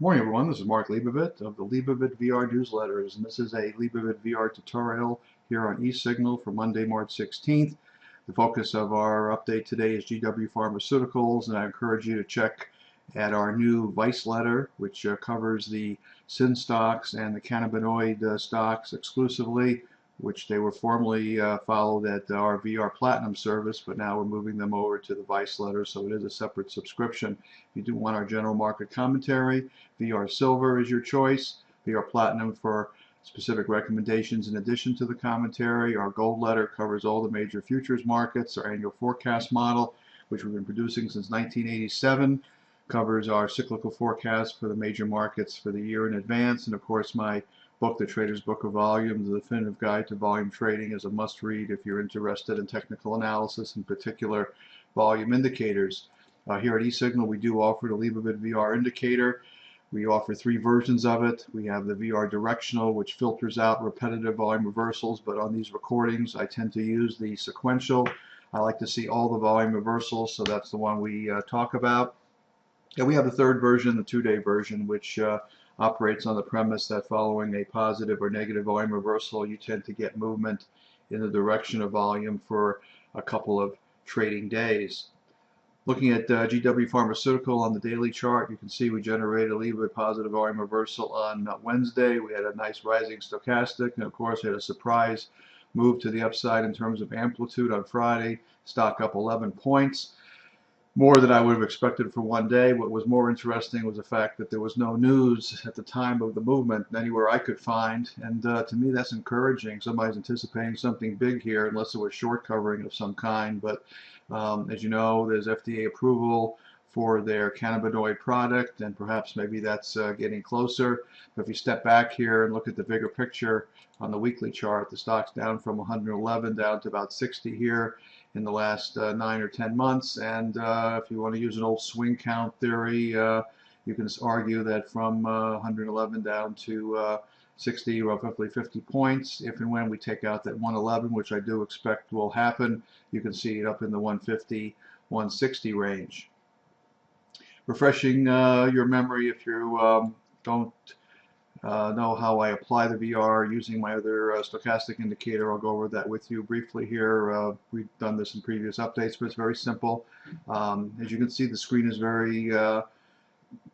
Morning everyone, this is Mark Leibovit of the Leibovit VR newsletters, and this is a Leibovit VR tutorial here on Esignal for Monday, March 16th. The focus of our update today is GW Pharmaceuticals, and I encourage you to check at our new Vice letter, which covers the SIN stocks and the cannabinoid stocks exclusively, which they were formerly followed at our VR Platinum service, but now we're moving them over to the Vice letter, so it is a separate subscription. If you do want our general market commentary, VR Silver is your choice. VR Platinum for specific recommendations in addition to the commentary. Our Gold letter covers all the major futures markets. Our annual forecast model, which we've been producing since 1987, covers our cyclical forecast for the major markets for the year in advance. And of course, my book, The Trader's Book of Volume, The Definitive Guide to Volume Trading, is a must-read if you're interested in technical analysis, in particular volume indicators. Here at Esignal, we do offer the Leibovit VR indicator. We offer three versions of it. We have the VR directional, which filters out repetitive volume reversals, but on these recordings I tend to use the sequential. I like to see all the volume reversals, so that's the one we talk about. And we have the third version, the two-day version, which operates on the premise that following a positive or negative volume reversal, you tend to get movement in the direction of volume for a couple of trading days. Looking at GW Pharmaceutical on the daily chart, you can see we generated a Leibovit positive volume reversal on Wednesday. We had a nice rising stochastic, and of course we had a surprise move to the upside in terms of amplitude on Friday. Stock up 11 points. More than I would have expected for one day. What was more interesting was the fact that there was no news at the time of the movement anywhere I could find, and to me that's encouraging. Somebody's anticipating something big here, unless it was short covering of some kind. But as you know, there's FDA approval for their cannabinoid product, and perhaps maybe that's getting closer. But if you step back here and look at the bigger picture on the weekly chart, the stock's down from 111 down to about 60 here in the last 9 or 10 months. And if you want to use an old swing count theory, you can argue that from 111 down to 60, roughly 50 points. If and when we take out that 111, which I do expect will happen, you can see it up in the 150, 160 range. Refreshing your memory, if you don't know how I apply the VR using my other stochastic indicator, I'll go over that with you briefly here. We've done this in previous updates, but it's very simple. As you can see, the screen is very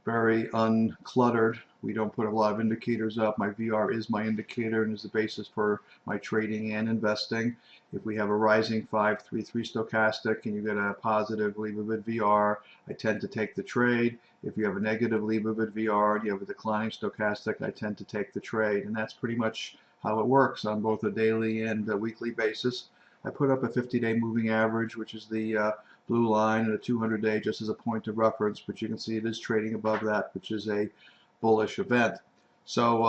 uncluttered. We don't put a lot of indicators up. My VR is my indicator and is the basis for my trading and investing. If we have a rising 533 stochastic and you get a positive Leibovit VR, I tend to take the trade. If you have a negative Leibovit VR and you have a declining stochastic, I tend to take the trade. And that's pretty much how it works on both a daily and a weekly basis. I put up a 50-day moving average, which is the blue line, and a 200-day just as a point of reference, but you can see it is trading above that, which is a bullish event. So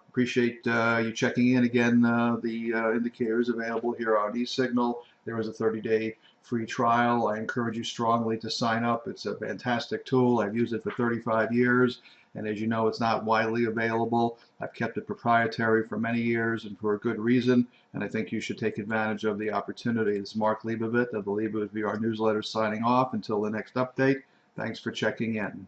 appreciate you checking in. Again, the indicator is available here on Esignal. There is a 30-day free trial. I encourage you strongly to sign up. It's a fantastic tool. I've used it for 35 years, and as you know, it's not widely available. I've kept it proprietary for many years and for a good reason, and I think you should take advantage of the opportunity. This is Mark Leibovit of the Leibovit VR newsletter signing off. Until the next update, thanks for checking in.